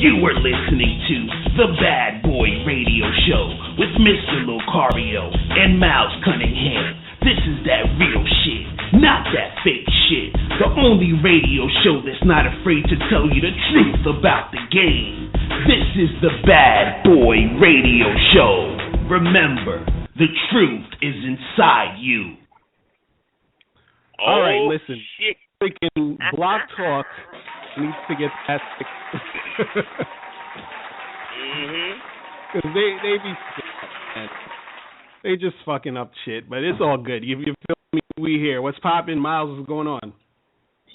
You are listening to The Bad Boy Radio Show with Mr. Locario and Miles Cunningham. This is that real shit, not that fake shit. The only radio show that's not afraid to tell you the truth about the game. This is The Bad Boy Radio Show. Remember, the truth is inside you. All right, listen. Shit. Freaking Block Talk needs to get that fixed. Because they be man. They just fucking up shit, but it's all good. You feel me? We here. What's poppin', Miles? What's going on?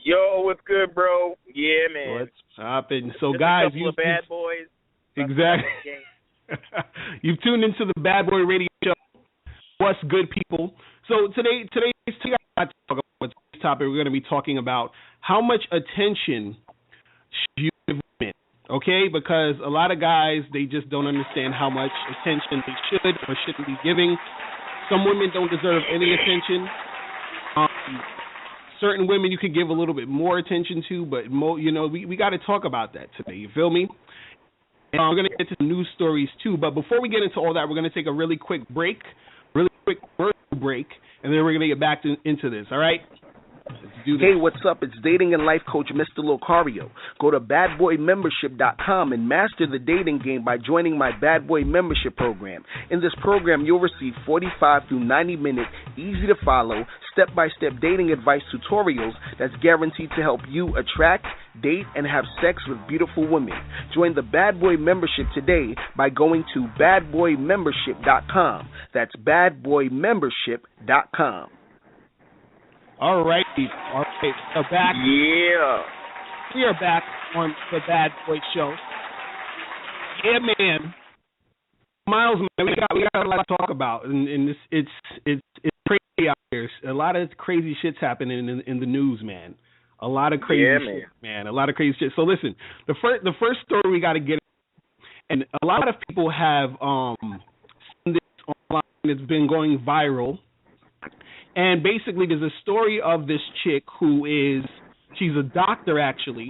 Yo, what's good, bro? Yeah, man. What's poppin'? So, just guys, a couple of bad boys. Exactly. You've tuned into the Bad Boy Radio Show. What's good, people? So today's topic, we're going to be talking about how much attention should you give women, okay? Because a lot of guys, they just don't understand how much attention they should or shouldn't be giving. Some women don't deserve any attention. Certain women you could give a little bit more attention to, but we got to talk about that today. You feel me? And we're going to get to news stories too. But before we get into all that, we're going to take a really quick break, and then we're going to get back into this. All right? Hey, what's up? It's dating and life coach Mr. Locario. Go to badboymembership.com and master the dating game by joining my Bad Boy membership program. In this program, you'll receive 45 through 90-minute, easy-to-follow, step-by-step dating advice tutorials that's guaranteed to help you attract, date, and have sex with beautiful women. Join the Bad Boy membership today by going to badboymembership.com. That's badboymembership.com. All right, we're back. Yeah. We are back on the Bad Boy Show. Yeah, man. Miles, man, we got a lot to talk about, and it's crazy out here. A lot of crazy shit's happening in the news, man. A lot of crazy shit, man. A lot of crazy shit. So listen, the first story we got to get, and a lot of people have seen this online. It's been going viral. And basically, there's a story of this chick she's a doctor, actually,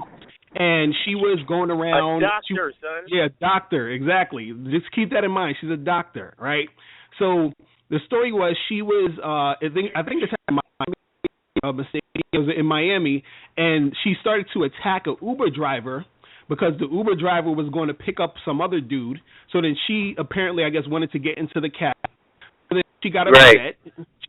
and she was going around. A doctor, son. Yeah, doctor, exactly. Just keep that in mind. She's a doctor, right? So the story was she was, I think it's in Miami, and she started to attack an Uber driver because the Uber driver was going to pick up some other dude. So then she apparently, I guess, wanted to get into the cab. So then she got upset. Right.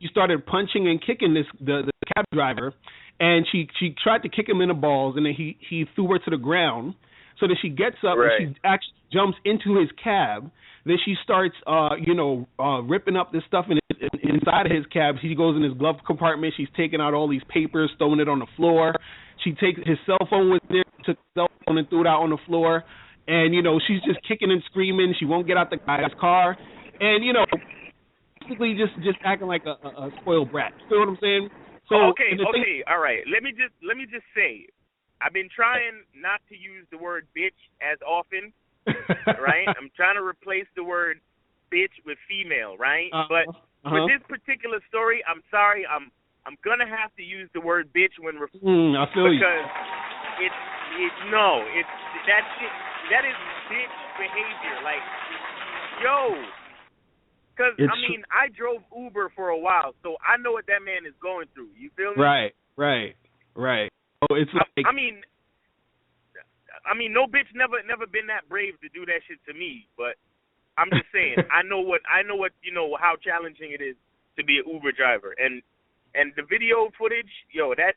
She started punching and kicking the cab driver, and she tried to kick him in the balls, and then he threw her to the ground. So then she gets up and she actually jumps into his cab. Then she starts, ripping up this stuff inside of his cab. She goes in his glove compartment. She's taking out all these papers, throwing it on the floor. She takes his cell phone was there, took his cell phone and threw it out on the floor. And she's just kicking and screaming. She won't get out the guy's car, and basically just acting like a spoiled brat. You know what I'm saying? So okay, all right. Let me just say, I've been trying not to use the word bitch as often, right? I'm trying to replace the word bitch with female, right? But with this particular story, I'm sorry, I'm gonna have to use the word bitch when I feel because that shit, that is bitch behavior. Like, yo. Because, I drove Uber for a while, so I know what that man is going through. You feel me? Right. Oh, it's like... I mean, no bitch never been that brave to do that shit to me, but I'm just saying, I know what how challenging it is to be an Uber driver. And the video footage, yo, that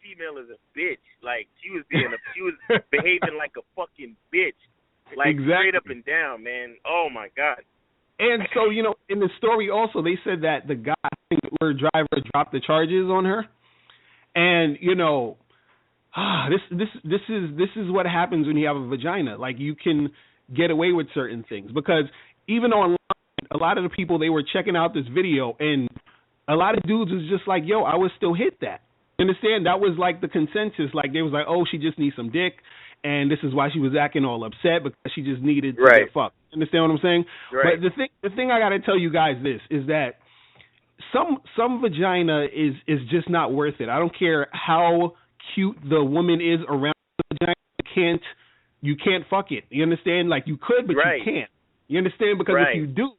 female is a bitch. Like, she was behaving like a fucking bitch. Like, straight up and down, man. Oh, my God. And so, in the story also, they said that the guy, the Uber driver, dropped the charges on her. And, this is what happens when you have a vagina. Like, you can get away with certain things. Because even online, a lot of the people, they were checking out this video, and a lot of dudes was just like, yo, I would still hit that. You understand? That was like the consensus. Like, they was like, oh, she just needs some dick. And this is why she was acting all upset, because she just needed to get fucked. Understand what I'm saying? Right. But the thing I got to tell you guys is that some vagina is just not worth it. I don't care how cute the woman is around the vagina. you can't fuck it. You understand? Like you could, but you can't. You understand? Because if you do,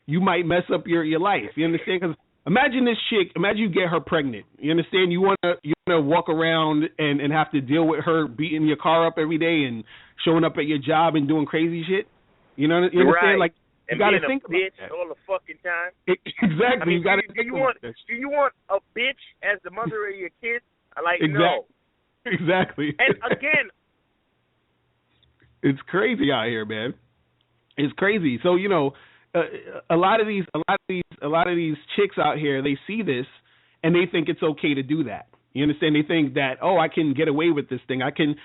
you might mess up your life. You understand? Because imagine this chick. Imagine you get her pregnant. You understand? You wanna walk around and have to deal with her beating your car up every day and showing up at your job and doing crazy shit. You know? You understand? Like you got to think about that all the fucking time. Exactly. I mean, you got to. Do you want a bitch as the mother of your kids? Like exactly. No. Exactly. And again, it's crazy out here, man. It's crazy. So a lot of these chicks out here, they see this and they think it's okay to do that. You understand? They think that, I can get away with this thing. I can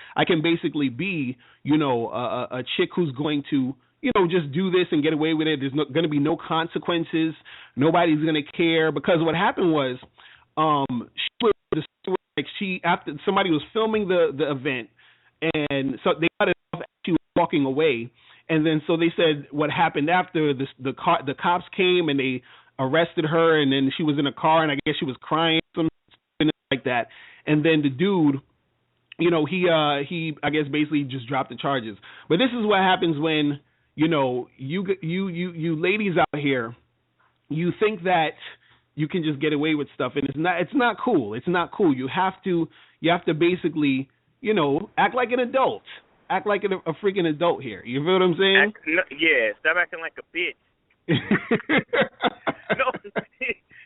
basically be, a chick who's going to, just do this and get away with it. There's going to be no consequences. Nobody's going to care, because what happened was, after somebody was filming the event, and so they got it off as she was walking away. And then so they said what happened after the cops came and they arrested her, and then she was in a car and I guess she was crying, something like that. And then the dude, he I guess basically just dropped the charges. But this is what happens when you ladies out here, you think that you can just get away with stuff, and it's not cool. It's not cool. You have to basically act like an adult. Act like a freaking adult here. You feel what I'm saying? Stop acting like a bitch.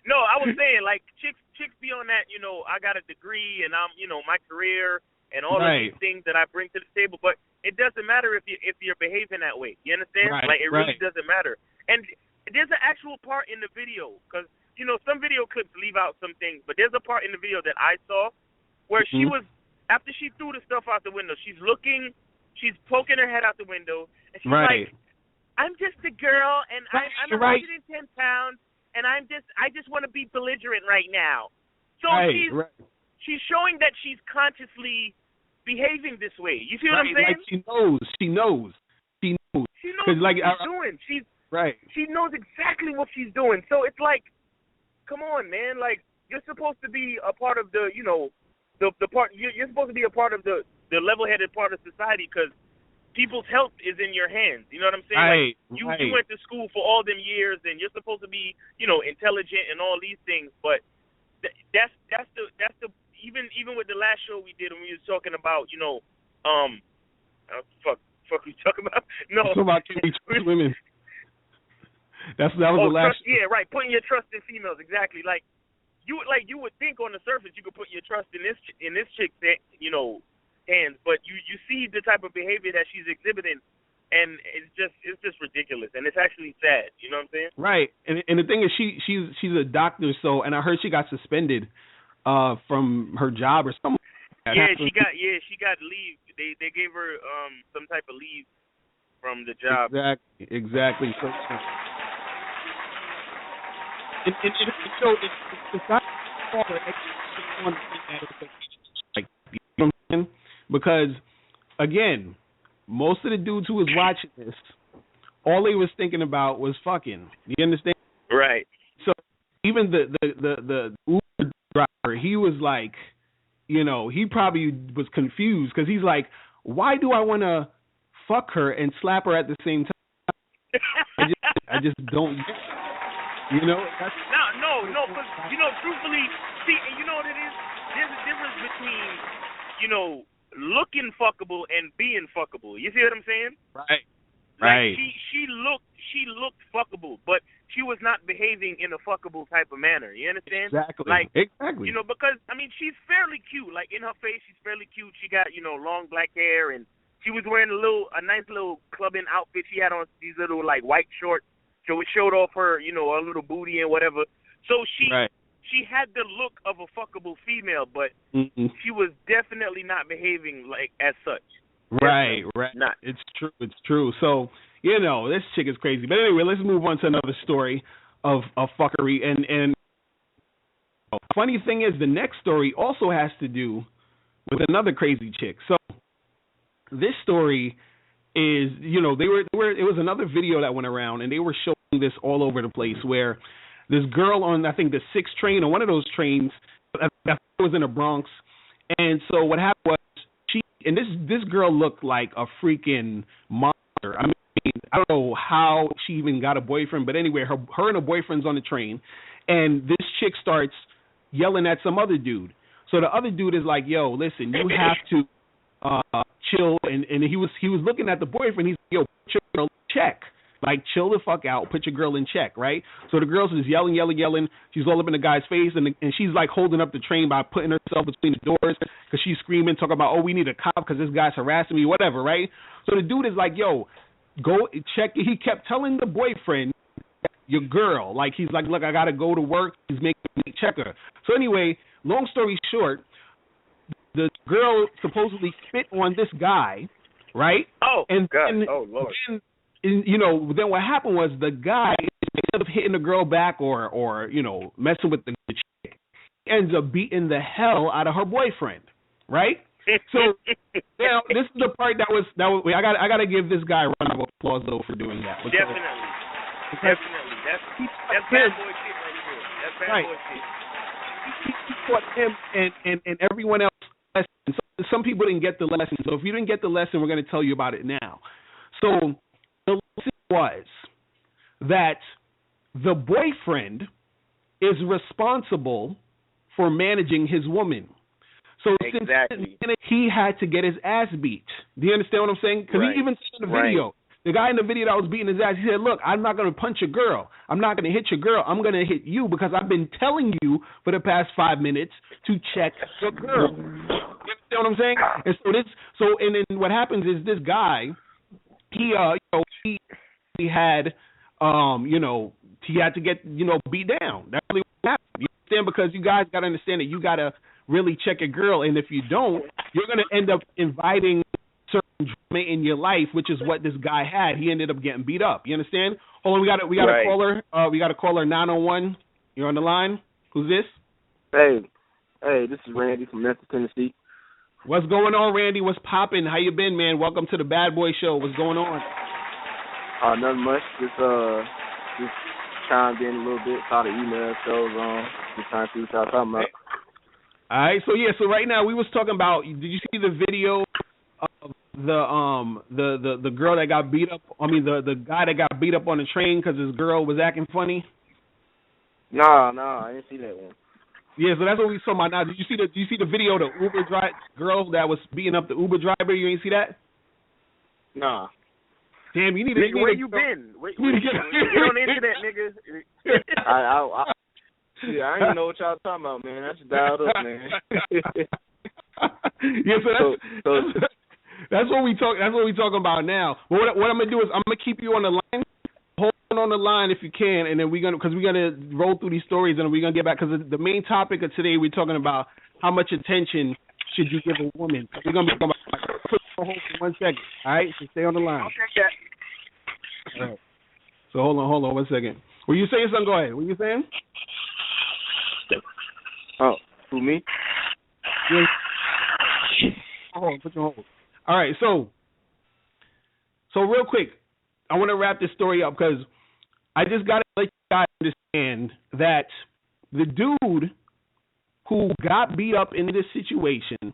No, I was saying, like, chicks be on that, I got a degree and I'm, my career and all of these things that I bring to the table, but it doesn't matter if you're behaving that way. You understand? Right, like, it really doesn't matter. And there's an actual part in the video, because, some video clips leave out some things, but there's a part in the video that I saw where she was, after she threw the stuff out the window, she's poking her head out the window, and she's like, I'm just a girl, and I'm 110 pounds, and I just want to be belligerent right now. So she's showing that she's consciously behaving this way. You see what I'm saying? Like she knows what she's doing. She knows exactly what she's doing. So it's like, come on, man. Like, you're supposed to be a part of the, the part. You're supposed to be a part of the level-headed part of society, because people's health is in your hands. You know what I'm saying? You went to school for all them years, and you're supposed to be, intelligent and all these things. But that's the even with the last show we did when we was talking about, fuck we talking about? No, about women. That was the last. Yeah, right. Putting your trust in females, exactly. Like you would think on the surface you could put your trust in this chick's hands, but you see the type of behavior that she's exhibiting, and it's just ridiculous, and it's actually sad. You know what I'm saying? Right. And the thing is, she's a doctor, so, and I heard she got suspended from her job or something. Yeah, she got leave. They gave her some type of leave from the job. Exactly. So, it's not like, you know what I'm saying? Because, again, most of the dudes who was watching this, all they was thinking about was fucking. You understand? Right. So even the Uber driver, he was like, he probably was confused, because he's like, why do I want to fuck her and slap her at the same time? I just don't. That's, no, because truthfully, see, you know what it is? There's a difference between, looking fuckable and being fuckable. You see what I'm saying? Right. Like she looked fuckable, but she was not behaving in a fuckable type of manner. You understand? Exactly. Exactly. Because she's fairly cute. Like, in her face, she's fairly cute. She got long black hair, and she was wearing a nice little clubbing outfit. She had on these little like white shorts, so it showed off her her little booty and whatever. So she had the look of a fuckable female, but she was definitely not behaving like as such. Right. Not. It's true. So, this chick is crazy. But anyway, let's move on to another story of fuckery. And funny thing is, the next story also has to do with another crazy chick. So this story is, it was another video that went around, and they were showing this all over the place, where this girl on, I think, the 6 train, or one of those trains, that was in the Bronx. And so what happened was, and this girl looked like a freaking monster. I mean, I don't know how she even got a boyfriend, but anyway, her and her boyfriend's on the train, and this chick starts yelling at some other dude. So the other dude is like, "Yo, listen, you have to chill." And he was looking at the boyfriend. He's like, "Yo, put your girl in check. Like, chill the fuck out. Put your girl in check, right?" So the girl's just yelling. She's all up in the guy's face, and she's like holding up the train by putting herself between the doors because she's screaming, talking about, "Oh, we need a cop because this guy's harassing me," whatever, right? So the dude is like, "Yo, go check." He kept telling the boyfriend, "Your girl," like he's like, "Look, I gotta go to work." He's making me check her. So anyway, long story short, the girl supposedly spit on this guy, right? Oh, and God. Then, oh, Lord. Then what happened was the guy, instead of hitting the girl back or messing with the chick, ends up beating the hell out of her boyfriend, right? So now this is the part that was I gotta give this guy a round of applause though for doing that. Definitely. That's bad boy shit right here. That's bad boy shit. He taught him and everyone else lesson. Some people didn't get the lesson. So if you didn't get the lesson, we're going to tell you about it now. So the lesson was that the boyfriend is responsible for managing his woman. So exactly. Since he had to get his ass beat. Do you understand what I'm saying? Because he even said in the video, the guy in the video that was beating his ass, he said, "Look, I'm not going to punch a girl. I'm not going to hit your girl. I'm going to hit you because I've been telling you for the past 5 minutes to check your girl." You understand what I'm saying? And then what happens is this guy, he had to get beat down. That's really what happened. You understand? Because you guys got to understand that you got to really check a girl, and if you don't, you're going to end up inviting certain drama in your life, which is what this guy had. He ended up getting beat up. You understand? Hold on, we got a caller. We got a caller 901. You're on the line. Who's this? Hey, this is Randy from Memphis, Tennessee. What's going on, Randy? What's popping? How you been, man? Welcome to the Bad Boy Show. What's going on? Nothing much. Just chimed in a little bit. Saw the email shows on. Just trying to see what y'all talking about. All right, so right now we was talking about. Did you see the video of the girl that got beat up? I mean, the guy that got beat up on the train because his girl was acting funny. No, I didn't see that one. Yeah, so that's what we saw about now. Did you see the video of the Uber girl that was beating up the Uber driver? You ain't see that? Nah. Damn, you need nigga, to. Where you been? Get on the internet, nigga. I ain't know what y'all talking about, man. I just dialed up, man. Yeah, so that's what we talk. That's what we talking about now. But what I'm gonna do is I'm gonna keep you on the line. Hold on the line if you can, and then we're gonna roll through these stories, and we're gonna get back because the main topic of today we're talking about how much attention should you give a woman. We're gonna be talking about. Put on hold for 1 second. All right, so stay on the line. Okay. All right. So hold on 1 second. Were you saying something? Go ahead. What were you saying? Oh, who, me? Yeah. Hold on, put you on hold. All right, so real quick, I want to wrap this story up because I just got to let you guys understand that the dude who got beat up in this situation,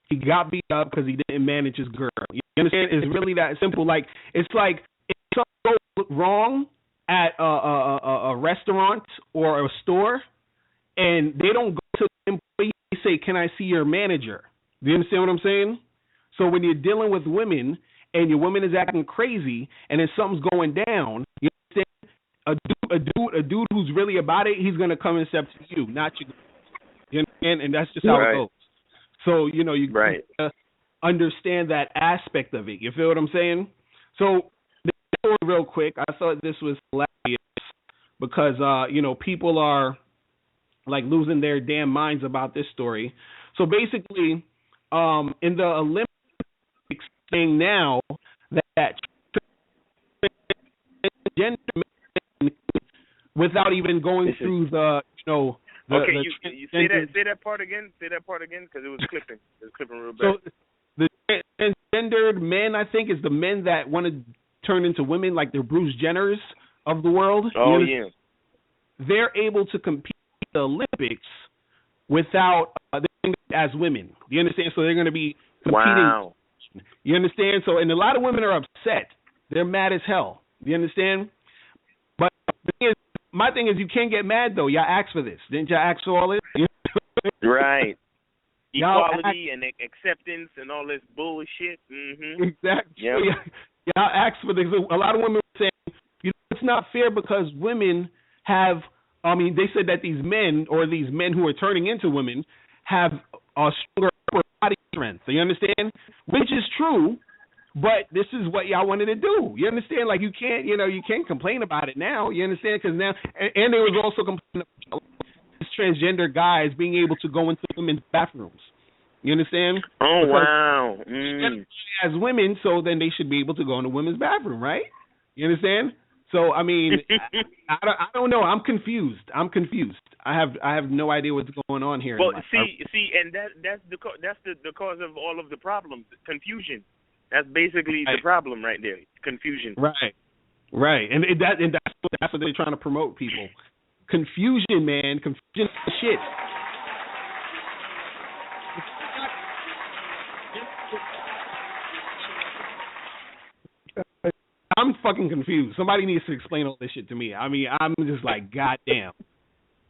he got beat up because he didn't manage his girl. You understand? It's really that simple. Like it's like if something goes wrong at a restaurant or a store, and they don't go to the employee, they say, "Can I see your manager?" Do you understand what I'm saying? So when you're dealing with women and your woman is acting crazy and then something's going down, you understand? A dude who's really about it, he's gonna come and step to you, not you. You understand? And that's just how it goes. So you understand that aspect of it. You feel what I'm saying? So real quick, I thought this was hilarious because people are like losing their damn minds about this story. So basically, in the Olympics saying now that gender without even going through the Okay, you say that part again. Say that part again because it was clipping. It was clipping real bad. So the transgendered men, I think, is the men that want to turn into women, like the Bruce Jenners of the world. Oh yeah. They're able to compete in the Olympics without as women. Do you understand? So they're going to be competing You understand? So, and a lot of women are upset. They're mad as hell. You understand? But my thing is, you can't get mad though. Y'all asked for this, didn't y'all ask for all this? Right. Y'all Equality and acceptance and all this bullshit. Mm-hmm. Exactly. Yep. Y'all asked for this. A lot of women were saying, it's not fair because women have. I mean, they said that these men who are turning into women have a stronger upper body strength. You understand? Which is true, but this is what y'all wanted to do. You understand? Like you can't complain about it now. You understand? Because now, and there was also complaining about transgender guys being able to go into women's bathrooms. You understand? Oh, because wow. as women, so then they should be able to go in the women's bathroom, right? You understand? So I mean, I don't know. I'm confused. I have no idea what's going on here. Well, see, and that's the cause of all of the problems. Confusion. That's basically the problem right there. Confusion. Right, and that's what they're trying to promote, people. Confusion, man. Confusion is shit. I'm fucking confused. Somebody needs to explain all this shit to me. I mean, I'm just like, goddamn.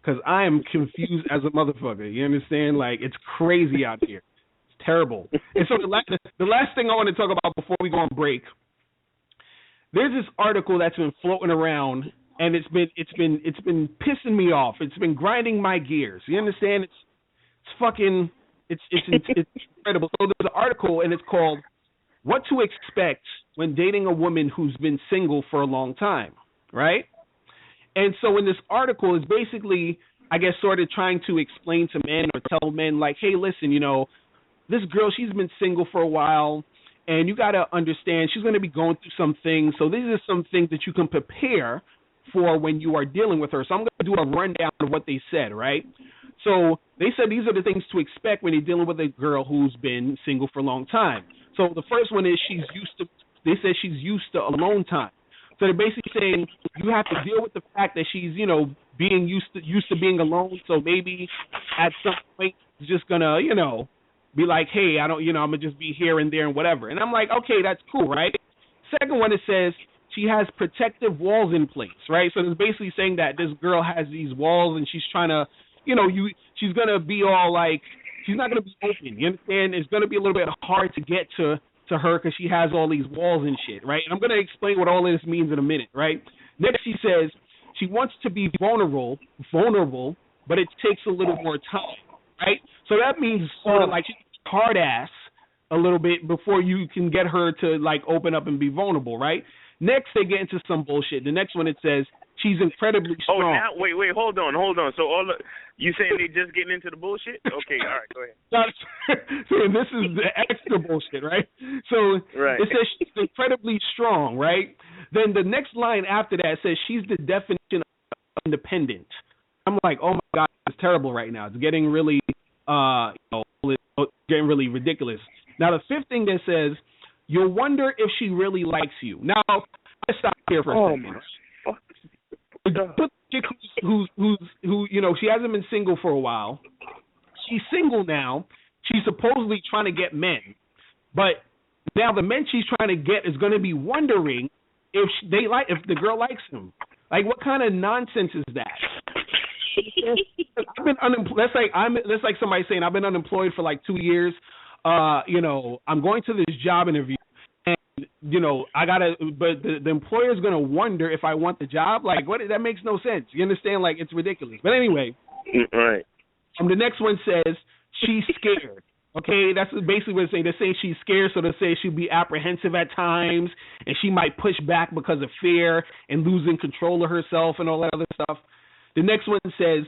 Because I am confused as a motherfucker. You understand? Like, it's crazy out here. It's terrible. And so the last thing I want to talk about before we go on break, there's this article that's been floating around, and it's been pissing me off. It's been grinding my gears. You understand? It's incredible. So there's an article, and it's called "What to Expect When Dating a Woman Who's Been Single for a Long Time," right? And so in this article is basically, I guess, sort of trying to explain to men or tell men, like, hey, listen, this girl, she's been single for a while, and you got to understand she's going to be going through some things. So these are some things that you can prepare for when you are dealing with her. So I'm going to do a rundown of what they said, right? So they said these are the things to expect when you're dealing with a girl who's been single for a long time. So the first one is they said she's used to alone time. So they're basically saying you have to deal with the fact that she's, being used to being alone. So maybe at some point she's just gonna, be like, hey, I'm gonna just be here and there and whatever. And I'm like, okay, that's cool, right? Second one, it says she has protective walls in place, right? So it's basically saying that this girl has these walls and she's trying to, she's gonna be all like, she's not gonna be open. You understand? It's gonna be a little bit hard to get to her because she has all these walls and shit, right? And I'm going to explain what all of this means in a minute, right? Next, she says she wants to be vulnerable, but it takes a little more time, right? So that means sort of like she's hard ass a little bit before you can get her to, like, open up and be vulnerable, right? Next, they get into some bullshit. The next one, it says she's incredibly strong. Oh, now, wait, hold on. So you saying they just getting into the bullshit? Okay, all right, go ahead. So this is the extra bullshit, right? So right. It says she's incredibly strong, right? Then the next line after that says she's the definition of independent. I'm like, oh my God, it's terrible right now. It's getting really, getting really ridiculous. Now the fifth thing that says, you'll wonder if she really likes you. Now, let's stop here for a second. Put chick who she hasn't been single for a while. She's single now. She's supposedly trying to get men, but now the men she's trying to get is going to be wondering if the girl likes him. Like, what kind of nonsense is that? I've been unemployed. That's like somebody saying I've been unemployed for like 2 years. I'm going to this job interview. But the employer's going to wonder if I want the job. Like, what? That makes no sense. You understand? Like, it's ridiculous. But anyway. Right. The next one says she's scared. Okay, that's basically what it's saying. They're saying she's scared, so they say she'll be apprehensive at times, and she might push back because of fear and losing control of herself and all that other stuff. The next one says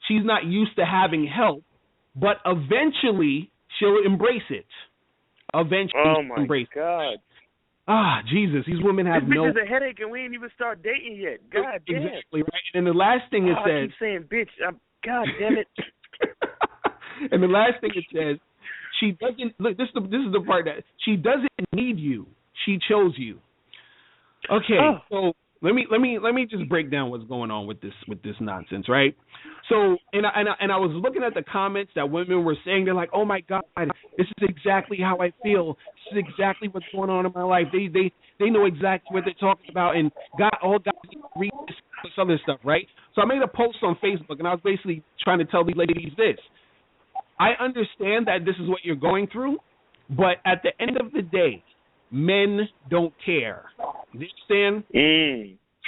she's not used to having help, but eventually she'll embrace it. Oh, my God. Ah, Jesus, these women have this bitch is a headache and we ain't even start dating yet. God damn. Exactly, right. And the last thing it says... I keep saying bitch. God damn it. And the last thing it says, she doesn't... Look, this is the part that... She doesn't need you. She chose you. Okay, So let me just break down what's going on with this nonsense, right? So, and I was looking at the comments that women were saying. They're like, "Oh my God, this is exactly how I feel. This is exactly what's going on in my life. They know exactly what they're talking about, and God, all guys need to read this other stuff, right?" So I made a post on Facebook, and I was basically trying to tell these ladies this. I understand that this is what you're going through, but at the end of the day, men don't care. You understand?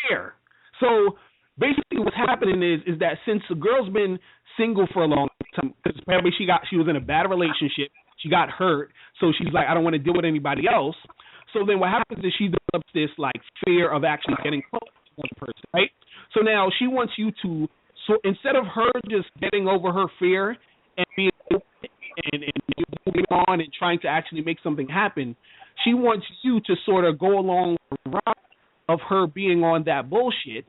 Care. So basically, what's happening is that since the girl's been single for a long time, because apparently she was in a bad relationship, she got hurt, so she's like, I don't want to deal with anybody else. So then what happens is she develops this like fear of actually getting close to one person, right? So now she wants you to, so instead of her just getting over her fear and being open and moving on and trying to actually make something happen, she wants you to sort of go along the route of her being on that bullshit,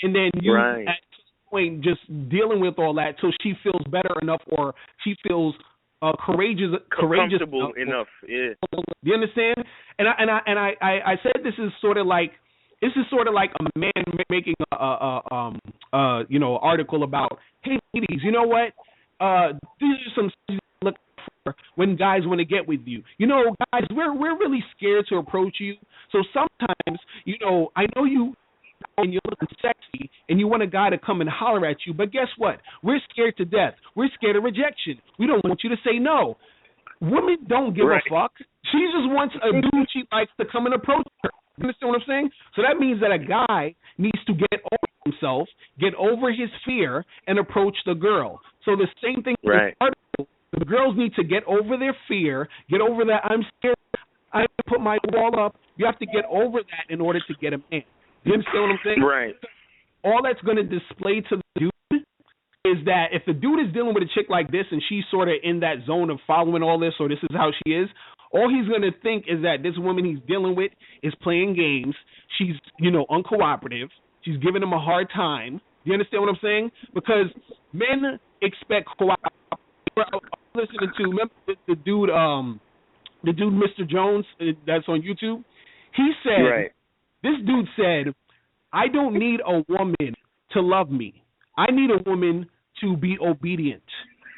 and then you at some point just dealing with all that till she feels better enough or she feels courageous enough. Yeah. Do you understand? And I said this is sort of like a man making a article about, hey ladies, you know what? These are some things to look for when guys want to get with you. You know, guys, we're really scared to approach you. So sometimes, you know, I know you and you're looking sexy and you want a guy to come and holler at you, but guess what? We're scared to death. We're scared of rejection. We don't want you to say no. Women don't give a fuck. She just wants a dude she likes to come and approach her. You understand what I'm saying? So that means that a guy needs to get over himself, get over his fear, and approach the girl. So the same thing with the article. The girls need to get over their fear, get over that I'm scared, I put my wall up. You have to get over that in order to get a man. You understand what I'm saying? Right. All that's going to display to the dude is that if the dude is dealing with a chick like this and she's sort of in that zone of following all this or this is how she is, all he's going to think is that this woman he's dealing with is playing games. She's, uncooperative. She's giving him a hard time. You understand what I'm saying? Because men expect cooperation. I was listening to, remember the dude, Mr. Jones, that's on YouTube? He said, this dude said, I don't need a woman to love me. I need a woman to be obedient.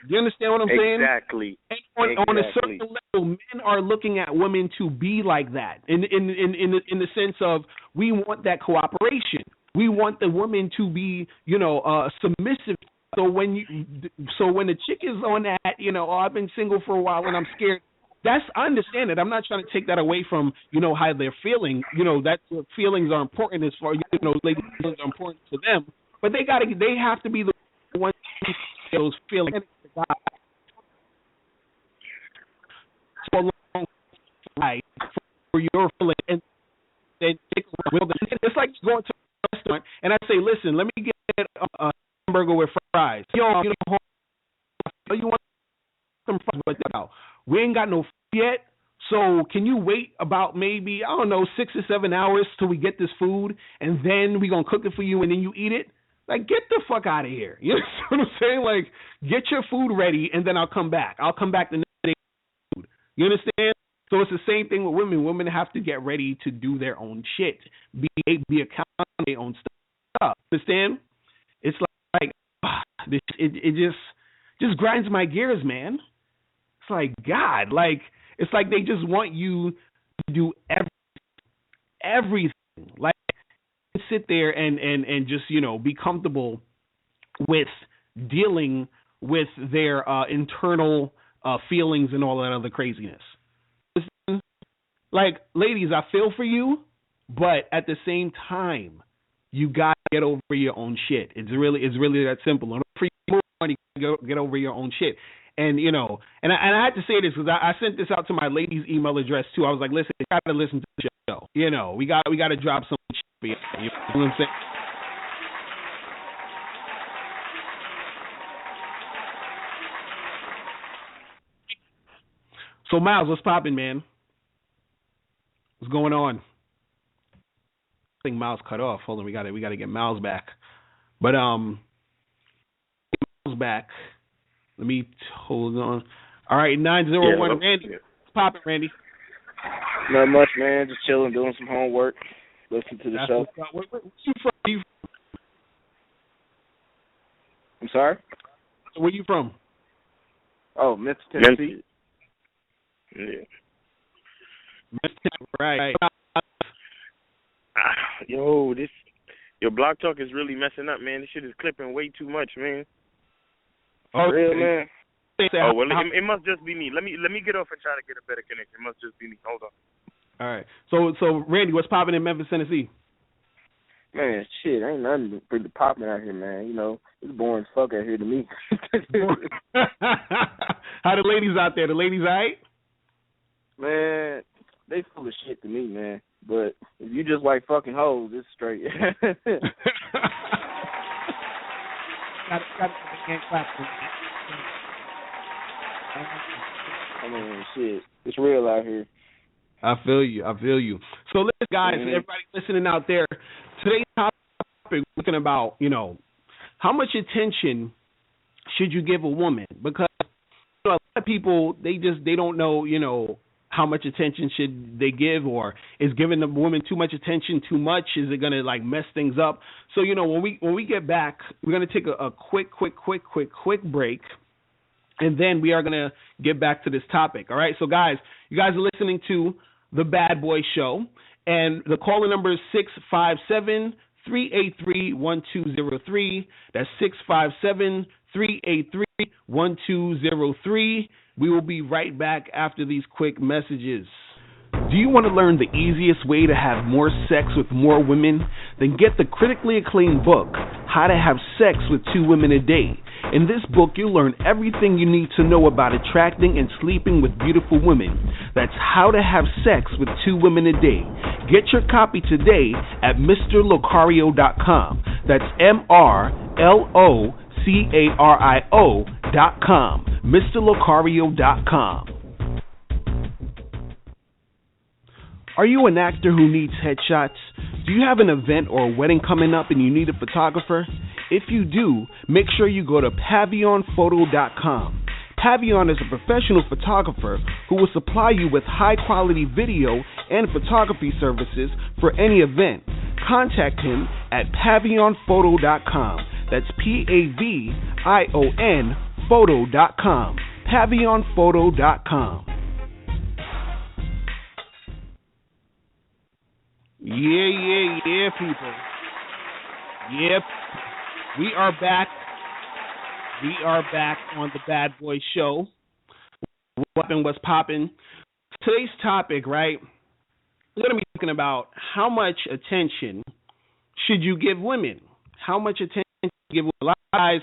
Do you understand what I'm saying? Exactly. And on a certain level, men are looking at women to be like that. In the sense of we want that cooperation. We want the woman to be, submissive. So when the chick is on that, I've been single for a while and I'm scared. I understand it. I'm not trying to take that away from, how they're feeling. That feelings are important as far, ladies, feelings are important to them. But they have to be the ones who feel those feelings. So long for your feeling, and then it's like going to a restaurant and I say, listen, let me get a hamburger with fries. You want some fries? But we ain't got no food yet, so can you wait about maybe 6 or 7 hours till we get this food, and then we gonna cook it for you, and then you eat it? Like, get the fuck out of here. You know what I'm saying? Like, get your food ready, and then I'll come back. I'll come back the next day. You understand? So it's the same thing with women. Women have to get ready to do their own shit, be accountable for their own stuff. Understand? It's like it just grinds my gears, man. It's like, God, it's like they just want you to do everything. Like, sit there and just, be comfortable with dealing with their internal feelings and all that other craziness. Like, ladies, I feel for you, but at the same time, you got to get over your own shit. It's really that simple. For you to get over your own shit. And, and I had to say this because I sent this out to my ladies' email address, too. I was like, listen, you got to listen to the show. We got to drop some shit for you. You know what I'm saying? So, Miles, what's popping, man? What's going on? I think Miles cut off. Hold on, we got to get Miles back. But Miles back. Let me hold on. All right, 901 Randy. What's popping, Randy? Not much, man. Just chilling, doing some homework. listen to the That's show. where you from? I'm sorry? Where you from? Oh, Memphis, Tennessee. Yeah. Right. Yo, your Block Talk is really messing up, man. This shit is clipping way too much, man. Oh, real, man. Oh, well, it must just be me. Let me get off and try to get a better connection. It must just be me. Hold on. All right. So Randy, what's popping in Memphis, Tennessee? Man, shit, ain't nothing really popping out here, man. You know, it's boring as fuck out here to me. How the ladies out there? The ladies all right? Man, they full of shit to me, man. But if you just like fucking hoes, it's straight. I mean, shit, it's real out here. I feel you. So listen, guys, everybody listening out there, today's topic, we're talking about, how much attention should you give a woman? Because a lot of people, they don't know, how much attention should they give, or is giving the woman too much attention too much? Is it gonna mess things up? So when we get back, we're gonna take a quick break, and then we are gonna get back to this topic. All right, so guys, you guys are listening to The Bad Boy Show, and the calling number is 657-383-1203. That's 657-383-1203. We will be right back after these quick messages. Do you want to learn the easiest way to have more sex with more women? Then get the critically acclaimed book, How to Have Sex with 2 Women a Day. In this book, you'll learn everything you need to know about attracting and sleeping with beautiful women. That's How to Have Sex with 2 Women a Day. Get your copy today at MrLocario.com. That's MrLocario.com. MrLocario.com. Are you an actor who needs headshots? Do you have an event or a wedding coming up and you need a photographer? If you do, make sure you go to PavionPhoto.com. Pavion is a professional photographer who will supply you with high-quality video and photography services for any event. Contact him at PavionPhoto.com. That's PAVION Photo.com. PavionPhoto.com. Yeah, people. Yep. We are back. We are back on the Bad Boy Show. What's popping? Today's topic, right? We're going to be talking about how much attention should you give women? How much attention should you give women? A lot of guys,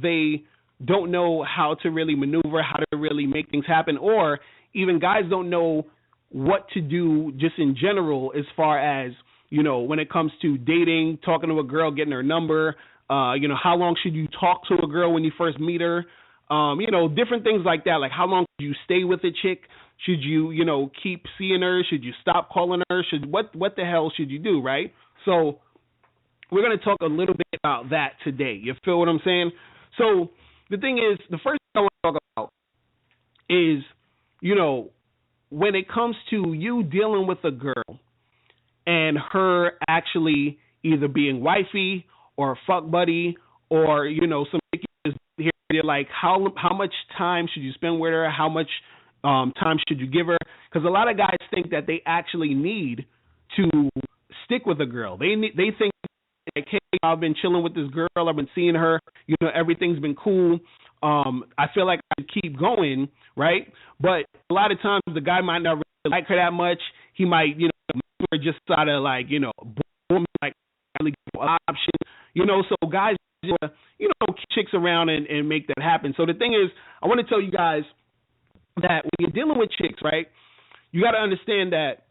they don't know how to really maneuver, how to really make things happen, or even guys don't know what to do just in general as far as, when it comes to dating, talking to a girl, getting her number, how long should you talk to a girl when you first meet her, different things like that. Like, how long should you stay with a chick? Should you, keep seeing her? Should you stop calling her? What the hell should you do, right? So we're going to talk a little bit about that today. You feel what I'm saying? So the thing is, the first thing I want to talk about is, when it comes to you dealing with a girl and her actually either being wifey or a fuck buddy or, some here, like how much time should you spend with her? How much time should you give her? Because a lot of guys think that they actually need to stick with a girl. They think, like, hey, I've been chilling with this girl. I've been seeing her. Everything's been cool. I feel like I should keep going, right? But a lot of times the guy might not really like her that much. He might, just sort of like, boom, like really give option, So guys, chicks around and make that happen. So the thing is, I want to tell you guys that when you're dealing with chicks, right, you got to understand that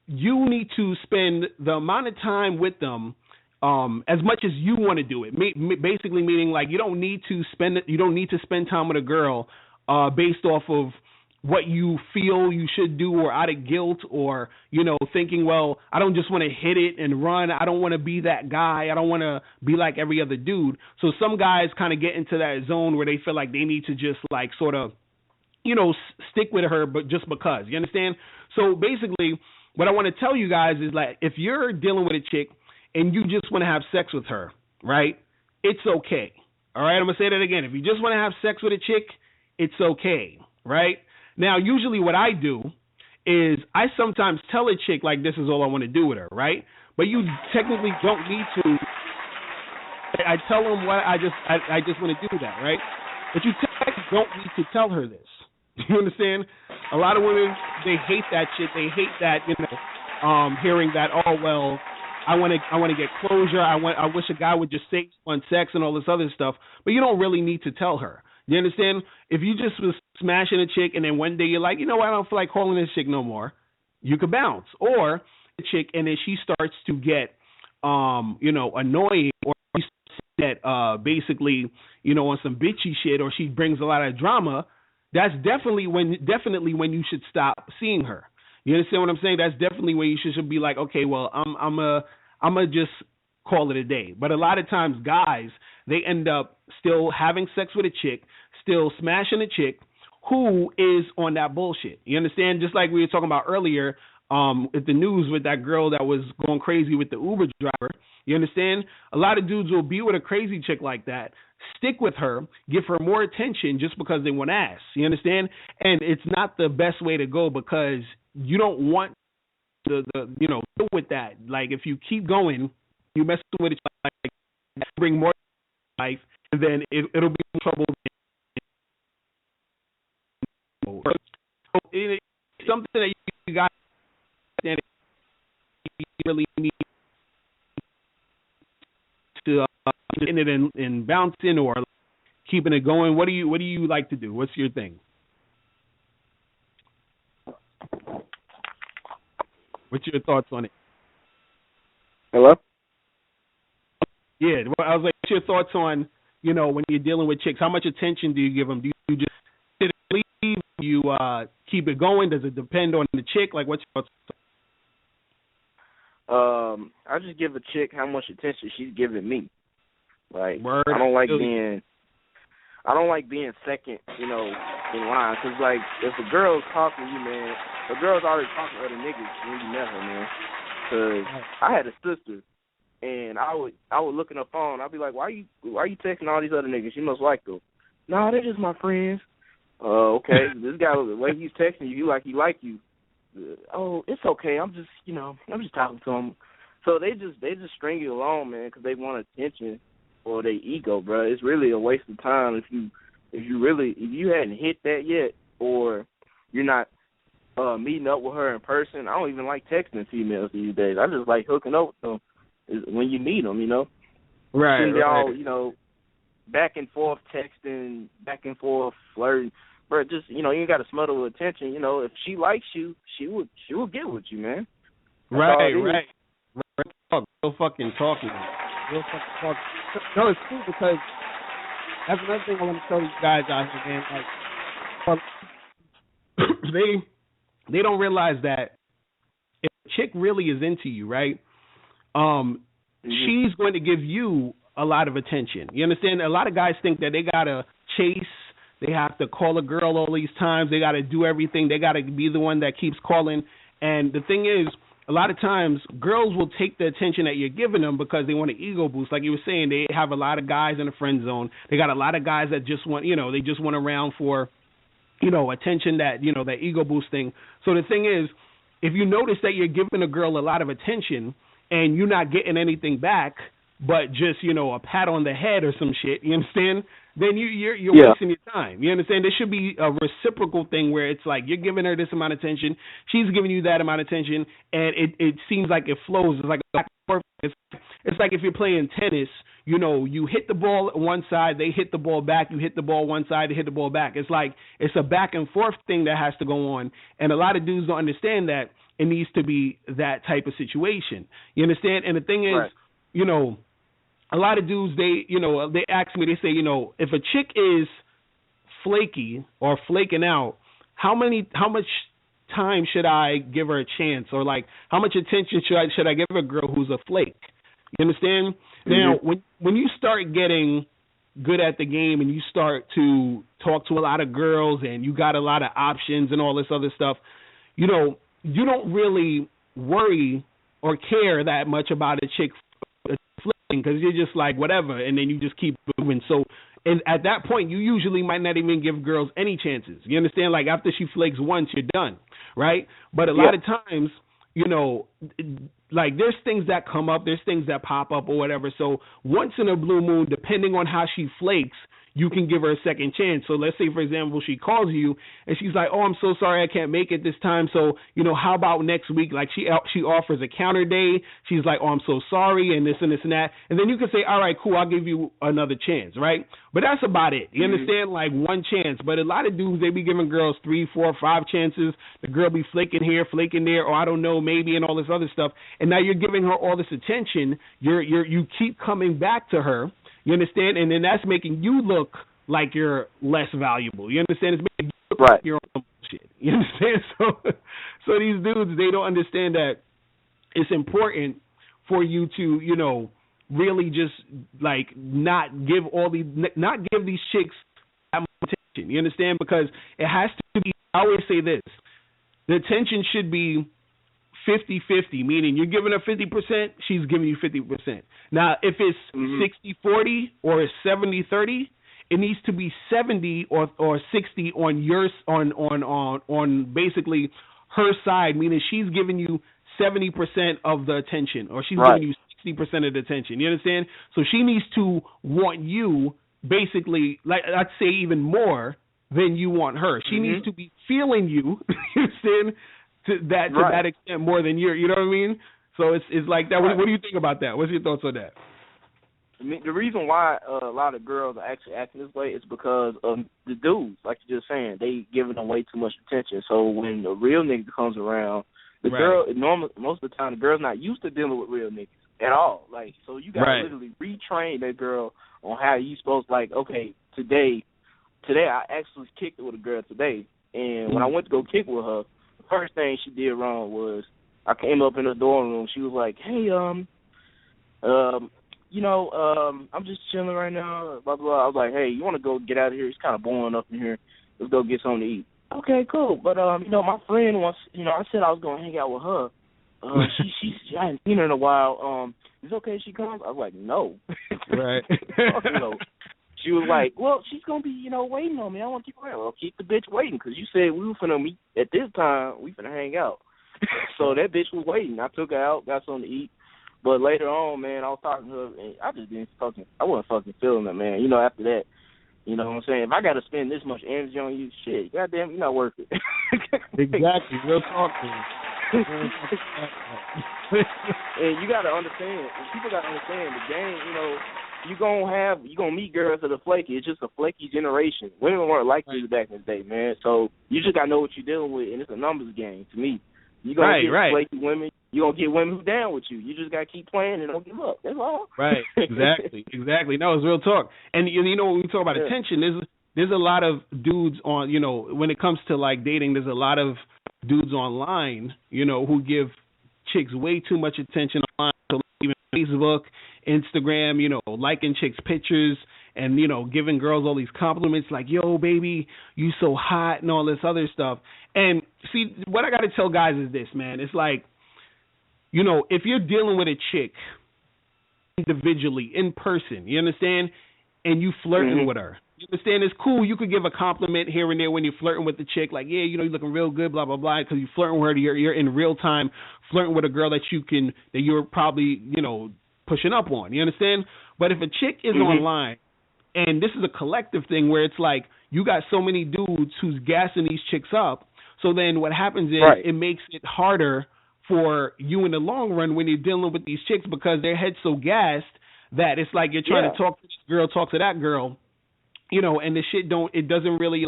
you need to spend the amount of time with them as much as you want to do it. Basically meaning, like, you don't need to spend time with a girl based off of what you feel you should do, or out of guilt, or thinking, well, I don't just want to hit it and run. I don't want to be that guy. I don't want to be like every other dude. So some guys kind of get into that zone where they feel like they need to just like sort of stick with her, but just because. You understand? So basically, what I want to tell you guys is, like, if you're dealing with a chick and you just want to have sex with her, right? It's okay. All right, I'm going to say that again. If you just want to have sex with a chick, it's okay, right? Now, usually what I do is I sometimes tell a chick, like, this is all I want to do with her, right? But you technically don't need to. I tell them what I just want to do that, right? But you technically don't need to tell her this. You understand? A lot of women, they hate that shit. They hate that, hearing that, oh, well, I want to get closure. I wish a guy would just say on sex and all this other stuff. But you don't really need to tell her. You understand? If you just was smashing a chick and then one day you're like, you know what, I don't feel like calling this chick no more, you could bounce. Or the chick, and then she starts to get, annoying, or she get basically, on some bitchy shit, or she brings a lot of drama. That's definitely when you should stop seeing her. You understand what I'm saying? That's definitely when you should be like, okay, well, I'm a just call it a day. But a lot of times, guys, they end up still having sex with a chick, still smashing a chick who is on that bullshit. You understand? Just like we were talking about earlier, at the news with that girl that was going crazy with the Uber driver. You understand? A lot of dudes will be with a crazy chick like that, stick with her, give her more attention just because they want ass. You understand? And it's not the best way to go, because you don't want the deal with that. Like, if you keep going, you mess with it, like, bring more to life, and then it'll be trouble. It's something that you got to really need to in it and bouncing or keeping it going. What do you like to do? What's your thing? What's your thoughts on it? Hello? Yeah, I was like, what's your thoughts on, when you're dealing with chicks? How much attention do you give them? Do you just sit and leave? Do you keep it going? Does it depend on the chick? Like, what's your thoughts? I just give a chick how much attention she's giving me. Like, Word. I don't like being second, in line. Because, like, if a girl's talking to you, man, the girl's already talking to other niggas when you met her, man. Because I had a sister, and I would look in her phone. I'd be like, why you texting all these other niggas? You must like them. No, they're just my friends. Okay. This guy, the way he's texting you, he like you. Oh, it's okay. I'm just talking to him. So they just string you along, man, because they want attention or their ego, bro. It's really a waste of time if you hadn't hit that yet, or you're not meeting up with her in person. I don't even like texting females these days. I just like hooking up with them when you meet them, Right. Sitting y'all, back and forth texting, back and forth flirting. Bro, just, you ain't got to smother with attention. If she likes you, she will get with you, man. That's right. Real fucking talking. Real fucking talking. No, it's cool because that's another thing I want to tell you guys out here, man. Like, they don't realize that if a chick really is into you, right? She's going to give you a lot of attention. You understand? A lot of guys think that they gotta chase. They have to call a girl all these times. They got to do everything. They got to be the one that keeps calling. And the thing is, a lot of times, girls will take the attention that you're giving them because they want an ego boost. Like you were saying, they have a lot of guys in the friend zone. They got a lot of guys that just want, they just want around for, attention, that, that ego boost thing. So the thing is, if you notice that you're giving a girl a lot of attention and you're not getting anything back, but just, a pat on the head or some shit, you understand? Then you're wasting your time. You understand? There should be a reciprocal thing where it's like you're giving her this amount of attention, she's giving you that amount of attention, and it seems like it flows. It's like a back and forth. It's like if you're playing tennis, you hit the ball one side, they hit the ball back, you hit the ball one side, they hit the ball back. It's like it's a back and forth thing that has to go on, and a lot of dudes don't understand that it needs to be that type of situation. You understand? And the thing is, right. A lot of dudes, they ask me, they say, if a chick is flaky or flaking out, how much time should I give her a chance? Or like, how much attention should I give a girl who's a flake? You understand? Mm-hmm. Now, when you start getting good at the game and you start to talk to a lot of girls and you got a lot of options and all this other stuff, you don't really worry or care that much about a chick flipping because you're just like whatever, and then you just keep moving. So, and at that point, you usually might not even give girls any chances. You understand? Like after she flakes once, you're done, right? But a lot of times, you know, like there's things that come up, there's things that pop up or whatever. So once in a blue moon, depending on how she flakes, you can give her a second chance. So let's say, for example, she calls you and she's like, "Oh, I'm so sorry I can't make it this time. So, you know, how about next week?" Like she offers a counter day. She's like, "Oh, I'm so sorry," and this and this and that. And then you can say, "All right, cool, I'll give you another chance," right? But that's about it. You understand? Like one chance. But a lot of dudes, they be giving girls 3, 4, 5 chances. The girl be flaking here, flaking there, or I don't know, maybe, and all this other stuff. And now you're giving her all this attention. You keep coming back to her. You understand? And then that's making you look like you're less valuable. You understand? It's making you look like you're on some bullshit. You understand? So these dudes, they don't understand that it's important for you to, you know, really just like not give these chicks that much attention. You understand? Because it has to be, I always say this, the attention should be 50-50, meaning you're giving her 50%, she's giving you 50%. Now, if it's 60-40 or it's 70-30, it needs to be 70 or 60 on basically her side, meaning she's giving you 70% of the attention, or she's giving you 60% of the attention. You understand? So she needs to want you basically, like I'd say, even more than you want her. She needs to be feeling you. You understand? To that extent, more than you know what I mean? So it's like that. What do you think about that? What's your thoughts on that? I mean, the reason why a lot of girls are actually acting this way is because of the dudes, like you're just saying. They giving them way too much attention. So when a real nigga comes around, the girl, most of the time, the girl's not used to dealing with real niggas at all. Like, so you got to literally retrain that girl on how you supposed to, like, okay, today I actually kicked it with a girl today. And when I went to go kick with her, the first thing she did wrong was I came up in the dorm room. She was like, "Hey, I'm just chilling right now, blah, blah, blah." I was like, "Hey, you want to go get out of here? It's kind of boring up in here. Let's go get something to eat." "Okay, cool. But, my friend wants, I said I was going to hang out with her. I hadn't seen her in a while. Is it okay if she comes?" I was like, "No." Right. She was like, "Well, she's going to be, waiting on me. I want to keep her around." "Well, keep the bitch waiting, because you said we were finna meet at this time. We finna hang out." So that bitch was waiting. I took her out, got something to eat. But later on, man, I was talking to her, and I wasn't fucking feeling it, man. After that, you know what I'm saying? If I got to spend this much energy on you, shit, goddamn, you're not worth it. Exactly. Real talk, man. And you got to understand, people got to understand the game, you're gonna meet girls that are flaky. It's just a flaky generation. Women weren't like this back in the day, man. So you just gotta know what you're dealing with, and it's a numbers game to me. You're gonna get flaky women. You're gonna get women who down with you. You just gotta keep playing and don't give up. That's all. Right. Exactly. No, it's real talk. And when we talk about attention, there's a lot of dudes on. When it comes to like dating, there's a lot of dudes online. Who give chicks way too much attention online. So even Facebook, Instagram, liking chicks' pictures and, giving girls all these compliments like, "Yo, baby, you so hot," and all this other stuff. And see, what I got to tell guys is this, man. It's like, if you're dealing with a chick individually, in person, you understand, and you flirting with her, you understand, it's cool. You could give a compliment here and there when you're flirting with the chick, like, "Yeah, you're looking real good, blah, blah, blah," because you're flirting with her. You're in real time flirting with a girl that you're probably, pushing up on. You understand? But if a chick is online, and this is a collective thing where it's like you got so many dudes who's gassing these chicks up, so then what happens is it makes it harder for you in the long run when you're dealing with these chicks because their head's so gassed that it's like you're trying to talk to this girl, talk to that girl, and the shit doesn't really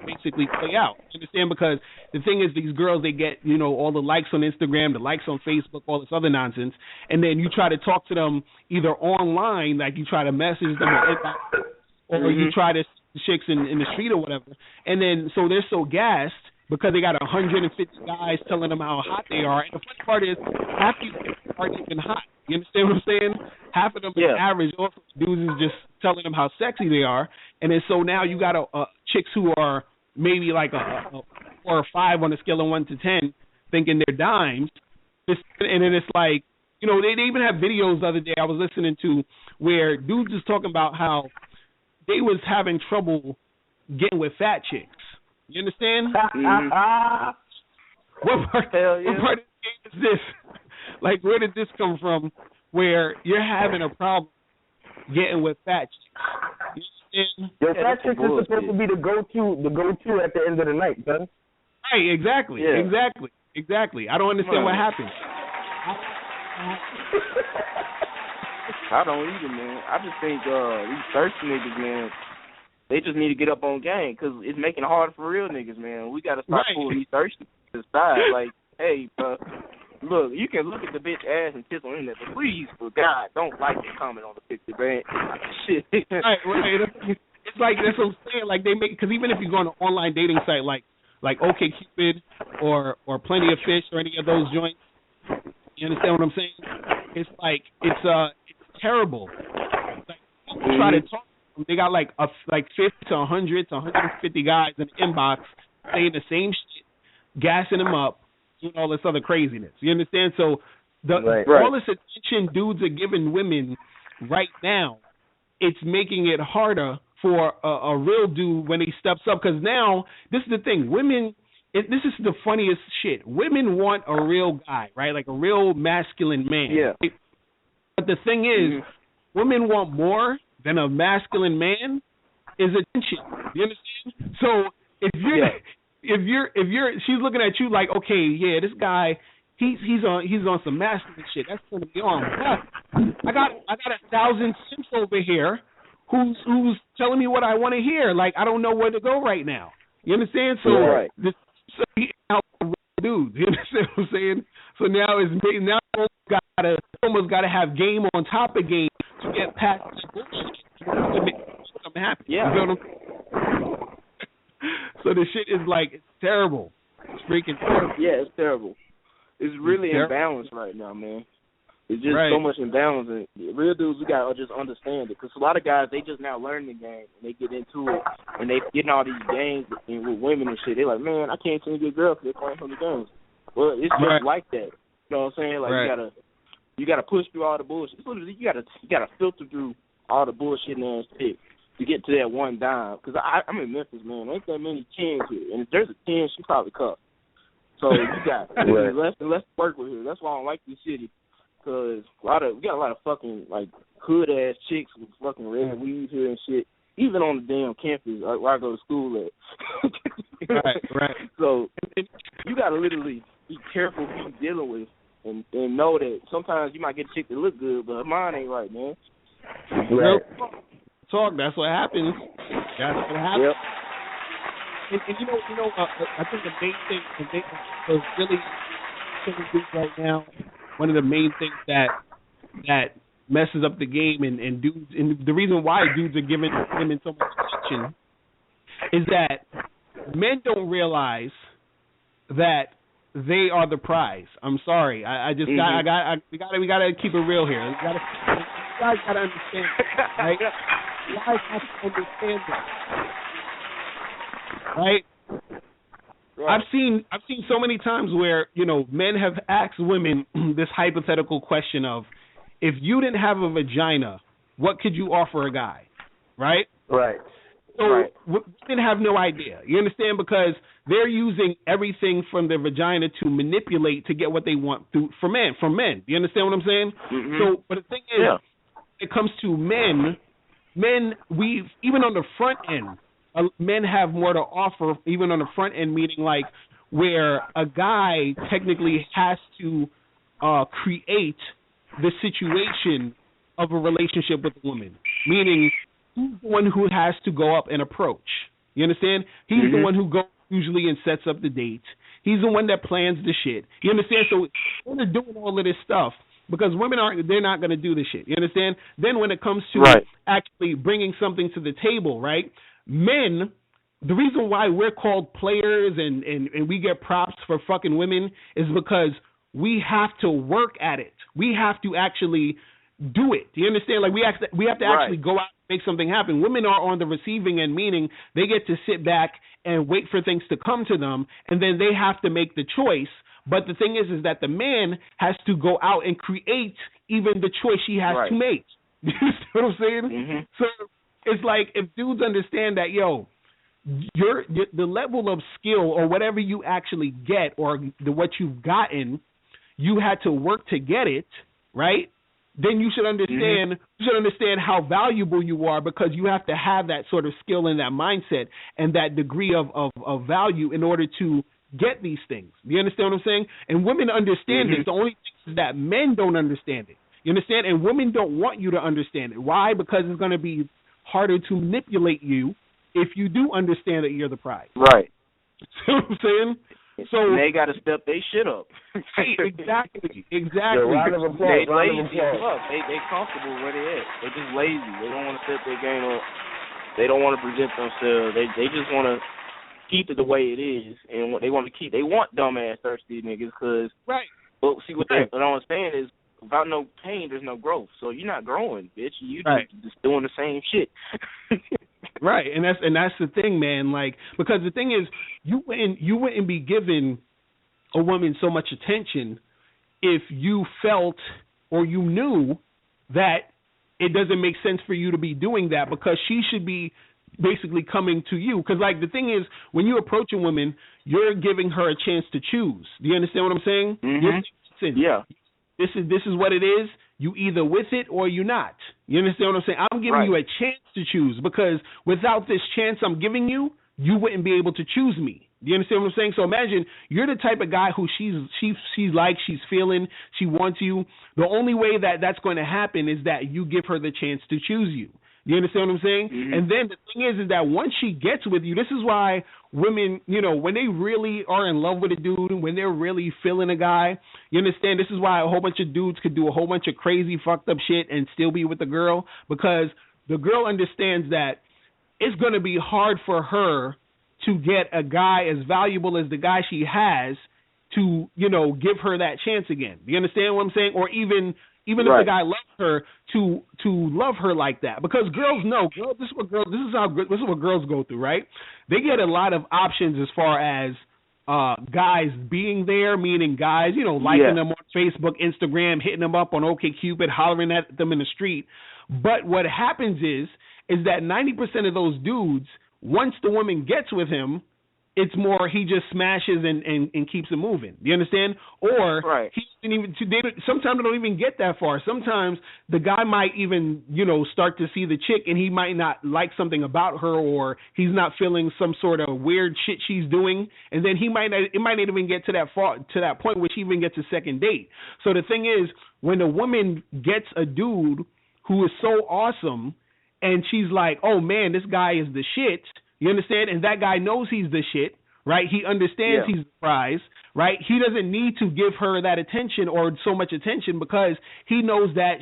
basically play out. You understand? Because the thing is, these girls, they get, all the likes on Instagram, the likes on Facebook, all this other nonsense, and then you try to talk to them either online, like you try to message them or you try to chicks in the street or whatever, and then so they're so gassed because they got 150 guys telling them how hot they are. And the funny part is, half these people aren't even hot. You understand what I'm saying? Half of them is average. Also, dudes is just telling them how sexy they are. And then so now you got chicks who are maybe like a 4 or 5 on a scale of 1 to 10 thinking they're dimes. And then it's like, you know, they even have videos the other day I was listening to where dudes is talking about how they was having trouble getting with fat chicks. You understand? What part of the game is this? Like, where did this come from where you're having a problem getting with fat chicks? You understand? Your fat chicks is supposed to be the go-to at the end of the night, son. Right, exactly. I don't understand what happened. I don't either, man. I just think these thirsty niggas, man, they just need to get up on game because it's making it hard for real niggas, man. We got to stop pulling these thirsty niggas aside. Like, hey, bro, look, you can look at the bitch ass and kiss on the internet, but please, for God, don't like and comment on the picture, man. Shit. Right. It's like, that's what I'm saying. Like, they make, because even if you go on an online dating site like OkCupid or Plenty of Fish or any of those joints, you understand what I'm saying? It's like, it's terrible. Like, people try to talk to them. They got like 50 to 100 to 150 guys in the inbox saying the same shit, gassing them up, doing all this other craziness. You understand? So all this attention dudes are giving women right now, it's making it harder for a real dude when he steps up. Because now, this is the thing, women, this is the funniest shit. Women want a real guy, right? Like a real masculine man. Yeah. Right? But the thing is, women want more than a masculine man is attention. You understand? So if you're she's looking at you like, okay, yeah, this guy, he's on some masculine shit. That's gonna be on. But I got 1,000 simps over here who's telling me what I want to hear. Like, I don't know where to go right now. You understand? So dudes, you understand what I'm saying? So now almost got to have game on top of game to get past the bullshit to make something happen. Yeah. You know what I'm saying? So the shit is like, it's terrible. It's freaking terrible. Yeah, it's terrible. It's really imbalanced right now, man. It's just so much imbalance. And real dudes, we got to just understand it. Because a lot of guys, they just now learn the game. And they get into it. And they get in all these games with women and shit. They're like, man, I can't seem to get a girl because they're playing from the games. Well, it's just like that. You know what I'm saying? Like, you gotta push through all the bullshit. You gotta filter through all the bullshit and shit to get to that one dime. Because I'm in Memphis, man. There ain't that many 10s here. And if there's a 10, she probably cuffed. So you got less and less to work with here. That's why I don't like this city. Because we got a lot of fucking, like, hood-ass chicks with fucking red weaves here and shit, even on the damn campus where I go to school at. Right. So you got to literally be careful who you're dealing with and know that sometimes you might get a chick that look good, but her mind ain't right, man. Real talk, that's what happens. That's what happens. Yep. And you know, I think the main thing was really right now, one of the main things that messes up the game and dudes, and the reason why dudes are giving women so much attention is that men don't realize that they are the prize. I'm sorry. We gotta keep it real here. You guys gotta understand that, right? You guys have to understand that, right? I've seen so many times where, you know, men have asked women this hypothetical question of, if you didn't have a vagina, what could you offer a guy, right? Right. So women have no idea. You understand? Because they're using everything from their vagina to manipulate to get what they want from men. You understand what I'm saying? Mm-hmm. So, but the thing is, when it comes to men, we even on the front end, men have more to offer, even on the front end, meaning like where a guy technically has to create the situation of a relationship with a woman, meaning he's the one who has to go up and approach. You understand? He's the one who goes usually and sets up the date. He's the one that plans the shit. You understand? So when they're doing all of this stuff, because women they're not going to do this shit. You understand? Then when it comes to actually bringing something to the table, right? Men, the reason why we're called players and we get props for fucking women is because we have to work at it. We have to actually do it. Do you understand? Like we have to actually go out and make something happen. Women are on the receiving end, meaning they get to sit back and wait for things to come to them, and then they have to make the choice. But the thing is that the man has to go out and create even the choice he has to make. You know what I'm saying? Mm-hmm. So it's like if dudes understand that, yo, the level of skill or whatever you actually get or what you've gotten, you had to work to get it, right? Then you should understand how valuable you are, because you have to have that sort of skill and that mindset and that degree of value in order to get these things. You understand what I'm saying? And women understand it. The only thing is that men don't understand it. You understand? And women don't want you to understand it. Why? Because it's going to be harder to manipulate you if you do understand that you're the prize. Right. See what I'm saying? So they got to step their shit up. Exactly. Round of applause. They lazy. They comfortable where they at. They just lazy. They don't want to step their game up. They don't want to present themselves. They just want to keep it the way it is, and what they want to keep. They want dumbass thirsty niggas, because. Right. But see what they don't understand is, without no pain, there's no growth. So you're not growing, bitch. You just doing the same shit. Right, and that's the thing, man. Like, because the thing is, you wouldn't be giving a woman so much attention if you felt or you knew that it doesn't make sense for you to be doing that, because she should be basically coming to you. Because, like, the thing is, when you approach a woman, you're giving her a chance to choose. Do you understand what I'm saying? Mm-hmm. Yeah. This is what it is. You either with it or you're not. You understand what I'm saying? I'm giving you a chance to choose, because without this chance I'm giving you, you wouldn't be able to choose me. Do you understand what I'm saying? So imagine you're the type of guy who she's feeling, she wants you. The only way that's going to happen is that you give her the chance to choose you. You understand what I'm saying? Mm-hmm. And then the thing is that once she gets with you, this is why women, when they really are in love with a dude, when they're really feeling a guy, you understand, this is why a whole bunch of dudes could do a whole bunch of crazy fucked up shit and still be with the girl, because the girl understands that it's going to be hard for her to get a guy as valuable as the guy she has to, give her that chance again. You understand what I'm saying? Or even if the guy loves her, to love her like that, because girls know, this is what girls go through, right? They get a lot of options as far as guys being there, meaning guys, liking them on Facebook, Instagram, hitting them up on OkCupid, hollering at them in the street. But what happens is that 90% of those dudes, once the woman gets with him, it's more he just smashes and keeps it moving. Do you understand? Or he didn't even. Sometimes they don't even get that far. Sometimes the guy might even start to see the chick, and he might not like something about her, or he's not feeling some sort of weird shit she's doing, and then it might not even get to that point where she even gets a second date. So the thing is, when a woman gets a dude who is so awesome, and she's like, oh man, this guy is the shit. You understand? And that guy knows he's the shit, right? He understands he's the prize, right? He doesn't need to give her that attention or so much attention, because he knows that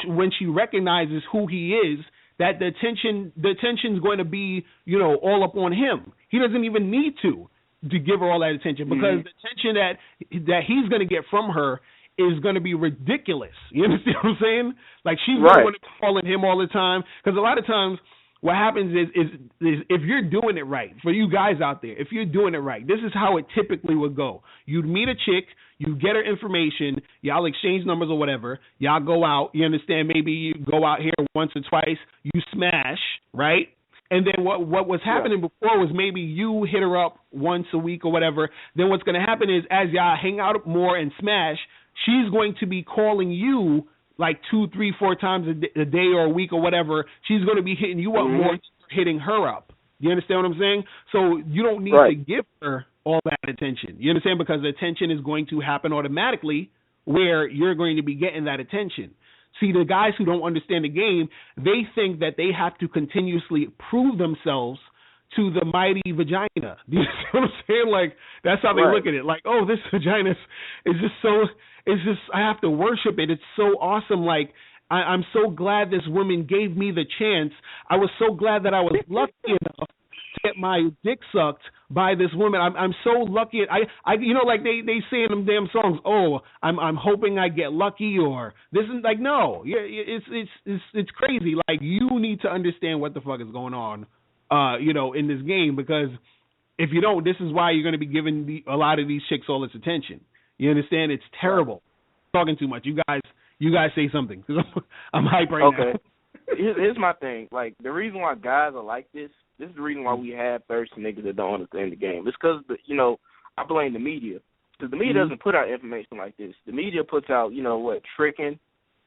when she recognizes who he is, that the attention's going to be, all up on him. He doesn't even need to give her all that attention, because the attention that he's going to get from her is going to be ridiculous. You understand what I'm saying? Like, she's going to be calling him all the time, because a lot of times what happens is if you're doing it right, for you guys out there, if you're doing it right, this is how it typically would go. You'd meet a chick, you get her information, y'all exchange numbers or whatever, y'all go out, you understand, maybe you go out here once or twice, you smash, right? And then what was happening before was maybe you hit her up once a week or whatever. Then what's going to happen is, as y'all hang out more and smash, she's going to be calling you like 2, 3, 4 times a day or a week or whatever. She's going to be hitting you up more than hitting her up. You understand what I'm saying? So you don't need to give her all that attention. You understand? Because the attention is going to happen automatically where you're going to be getting that attention. See, the guys who don't understand the game, they think that they have to continuously prove themselves to the mighty vagina. Do you see what I'm saying? Like, that's how they look at it. Like, oh, this vagina is just so, I have to worship it. It's so awesome. Like, I'm so glad this woman gave me the chance. I was so glad that I was lucky enough get my dick sucked by this woman. I'm so lucky. I you know, like they say in them damn songs, oh, I'm hoping I get lucky, or this is like, no, yeah, it's crazy. Like, you need to understand what the fuck is going on, you know, in this game, because if you don't, this is why you're going to be giving a lot of these chicks all this attention. You understand? It's terrible. Talking too much. You guys say something, because I'm hype right now. Okay. Here's my thing. Like, the reason why guys are like this is the reason why we have thirsty niggas that don't understand the game. It's because, you know, I blame the media. Because the media doesn't put out information like this. The media puts out, you know, what, tricking,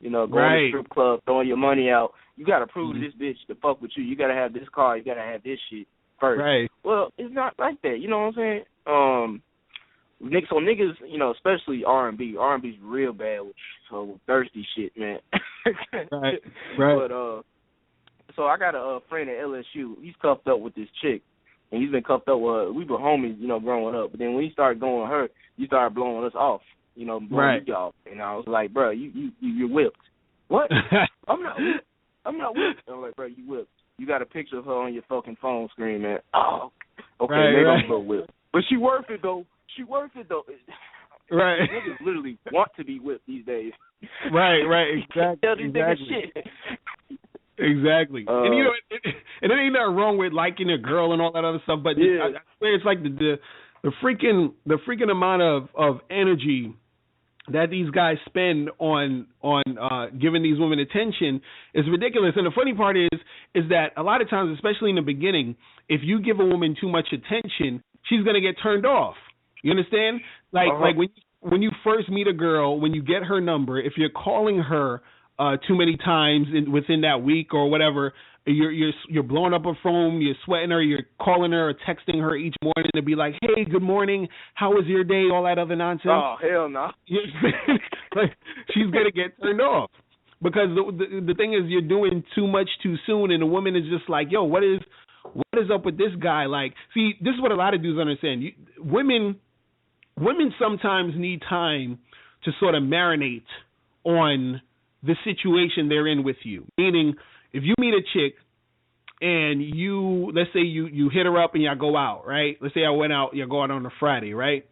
you know, going to strip club, throwing your money out. You got to prove this bitch to fuck with you. You got to have this car. You got to have this shit first. Right. Well, it's not like that. You know what I'm saying? So niggas, you know, especially R&B. R&B's real bad with thirsty shit, man. Right. But so I got a friend at LSU. He's cuffed up with this chick, and he's been cuffed up with her. We were homies, you know, growing up. But then when he started going with her, you started blowing us off, you know, blowing me off. And I was like, bro, you're whipped. What? I'm not whipped. I'm like, bro, you whipped. You got a picture of her on your fucking phone screen, man. Oh, okay, maybe I'm so whipped. But she worth it though. Right. Niggas literally want to be whipped these days. Right, exactly. Tell these niggas shit. Exactly. And you know, and it ain't nothing wrong with liking a girl and all that other stuff, but I swear it's like the freaking amount of energy that these guys spend on giving these women attention is ridiculous. And the funny part is that a lot of times, especially in the beginning, if you give a woman too much attention, she's gonna get turned off. You understand? Like when you first meet a girl, when you get her number, if you're calling her too many times within that week or whatever, you're blowing up her phone, you're sweating her, you're calling her or texting her each morning to be like, hey, good morning, how was your day, all that other nonsense. Oh, hell no. Like, she's going to get turned off. Because the thing is, you're doing too much too soon, and the woman is just like, yo, what is up with this guy? Like, see, this is what a lot of dudes understand. Women sometimes need time to sort of marinate on the situation they're in with you. Meaning, if you meet a chick and let's say you hit her up and y'all go out, right? Let's say y'all go out on a Friday, right?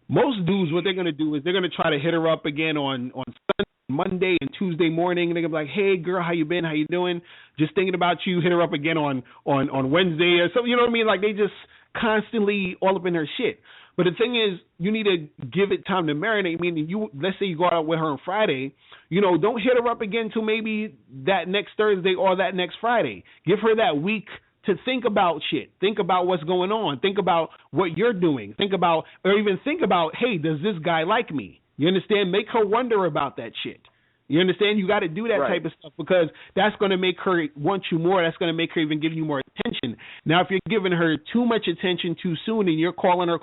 Most dudes, what they're going to do is they're going to try to hit her up again on Sunday, Monday, and Tuesday morning. And they're going to be like, hey, girl, how you been? How you doing? Just thinking about you. Hit her up again on Wednesday or something. You know what I mean? Like, they just constantly all up in her shit. But the thing is, you need to give it time to marinate. Meaning, let's say you go out with her on Friday, you know, don't hit her up again till maybe that next Thursday or that next Friday. Give her that week to think about shit. Think about what's going on. Think about what you're doing. Think about, hey, does this guy like me? You understand? Make her wonder about that shit. You understand? You got to do that type of stuff, because that's going to make her want you more. That's going to make her even give you more attention. Now, if you're giving her too much attention too soon and you're calling her,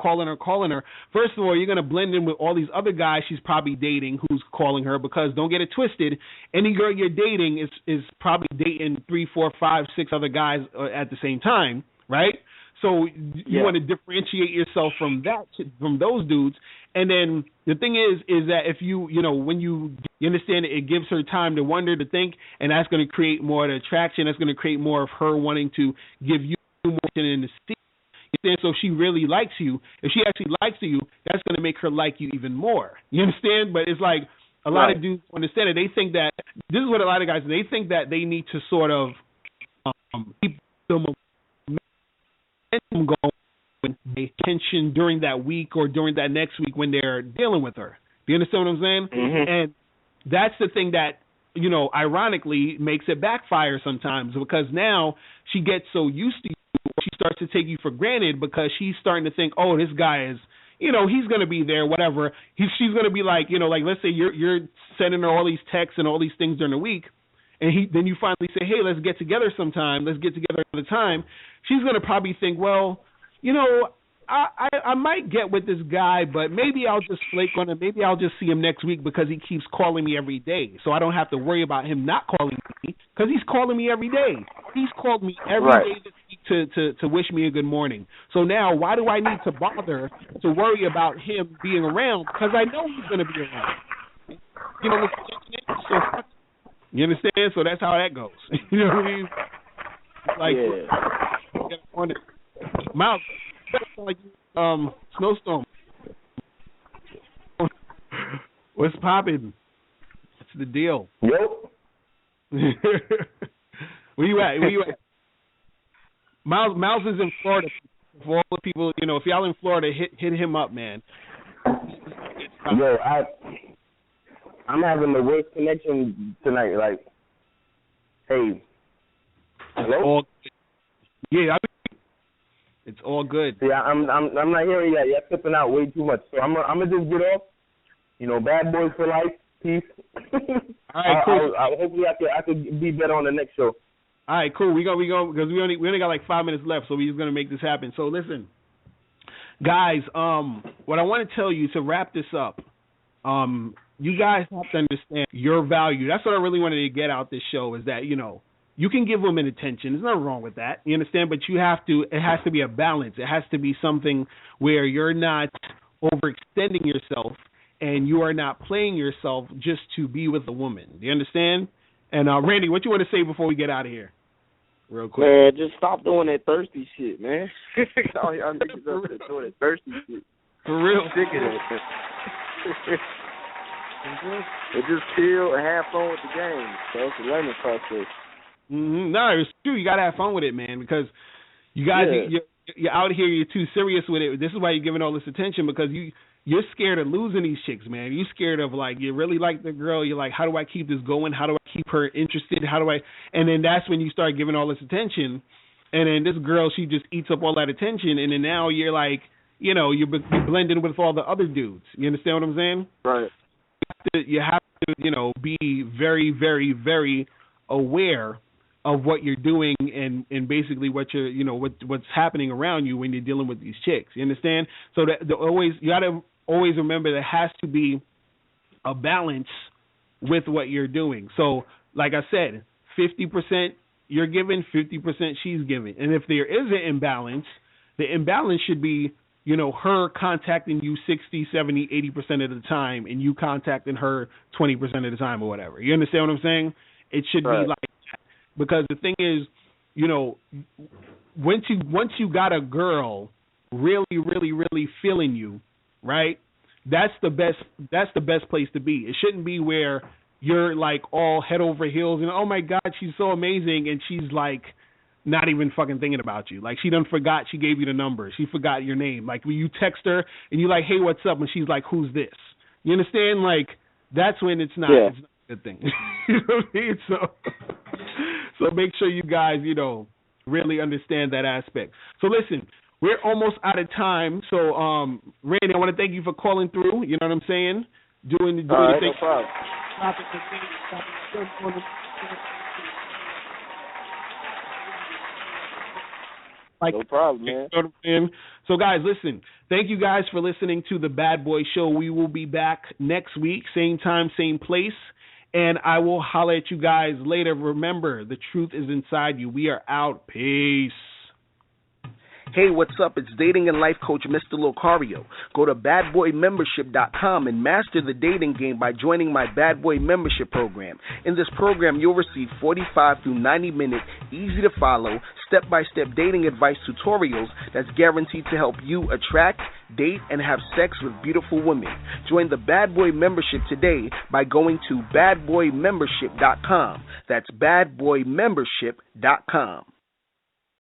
first of all, you're going to blend in with all these other guys she's probably dating who's calling her, because don't get it twisted, any girl you're dating is probably dating 3, 4, 5, 6 other guys at the same time, right? So you want to differentiate yourself from those dudes. And then the thing is that if when you understand it gives her time to wonder, to think, and that's going to create more attraction. That's going to create more of her wanting to give you more attention in the scene. So if she really likes you, if she actually likes you, that's going to make her like you even more. You understand? But it's like a lot of dudes understand it. They think that this is what a lot of guys, they think that they need to sort of keep them going, attention during that week or during that next week when they're dealing with her. Do you understand what I'm saying? Mm-hmm. And that's the thing that, ironically makes it backfire sometimes, because now she gets so used to you, she starts to take you for granted, because she's starting to think, oh, this guy is, he's going to be there, whatever. She's going to be like, like, let's say you're sending her all these texts and all these things during the week, and then you finally say, hey, let's get together sometime. Let's get together another time. She's going to probably think, well, I might get with this guy, but maybe I'll just flake on him. Maybe I'll just see him next week, because he keeps calling me every day. So I don't have to worry about him not calling me, because he's calling me every day. He's called me every day this week to wish me a good morning. So now why do I need to bother to worry about him being around? Because I know he's going to be around. You understand? So that's how that goes. You know what I mean? Like, Miles, like snowstorm. What's poppin'? What's the deal? Yo. Where you at? Miles is in Florida. For all the people, if y'all in Florida, hit him up, man. Yo, I'm having the worst connection tonight. Like, hey, hello? It's all good. See, I'm not hearing that. You're flipping out way too much. So I'm gonna just get off. Bad boys for life. Peace. All right, cool. Hopefully I could be better on the next show. All right, cool. We go because we only got like 5 minutes left, so we're just gonna make this happen. So listen, guys. What I want to tell you to wrap this up. You guys have to understand your value. That's what I really wanted to get out this show is that you can give women attention. There's nothing wrong with that. You understand? But it has to be a balance. It has to be something where you're not overextending yourself and you are not playing yourself just to be with a woman. Do you understand? And Randy, what you want to say before we get out of here? Real quick. Man, just stop doing that thirsty shit, man. All y'all niggas up there doing that thirsty shit. For real. Sick of that. And just chill and have fun with the game. So it's a learning process. Mm-hmm. No, it's true. You gotta have fun with it, man, because you guys, you're out here. You're too serious with it. This is why you're giving all this attention because you're scared of losing these chicks, man. You're scared of you really like the girl. You're like, how do I keep this going? How do I keep her interested? And then that's when you start giving all this attention, and then this girl, she just eats up all that attention, and then now you're like, you're blending with all the other dudes. You understand what I'm saying? Right. You have to, be very, very, very aware of what you're doing and basically what you're, what's happening around you when you're dealing with these chicks. You understand? So you got to always remember there has to be a balance with what you're doing. So, like I said, 50% you're giving, 50% she's giving. And if there is an imbalance, the imbalance should be, her contacting you 60, 70, 80% of the time and you contacting her 20% of the time or whatever. You understand what I'm saying? It should be like that. Because the thing is, once you got a girl really, really, really feeling you, right? That's the best place to be. It shouldn't be where you're like all head over heels and oh my God, she's so amazing and she's like not even fucking thinking about you. Like she done forgot she gave you the number. She forgot your name. Like when you text her and you like, hey, what's up? And she's like, who's this? You understand? Like that's when it's not a good thing. You know what I mean? So make sure you guys, really understand that aspect. So listen, we're almost out of time. So Randy, I want to thank you for calling through. You know what I'm saying? Doing the right, thing. No problem. No problem, man. You know what I'm saying? So, guys, listen. Thank you guys for listening to the Bad Boy Show. We will be back next week, same time, same place. And I will holler at you guys later. Remember, the truth is inside you. We are out. Peace. Hey, what's up? It's dating and life coach Mr. Locario. Go to badboymembership.com and master the dating game by joining my Bad Boy membership program. In this program, you'll receive 45 through 90-minute, easy-to-follow, step-by-step dating advice tutorials that's guaranteed to help you attract, date, and have sex with beautiful women. Join the Bad Boy membership today by going to badboymembership.com. That's badboymembership.com.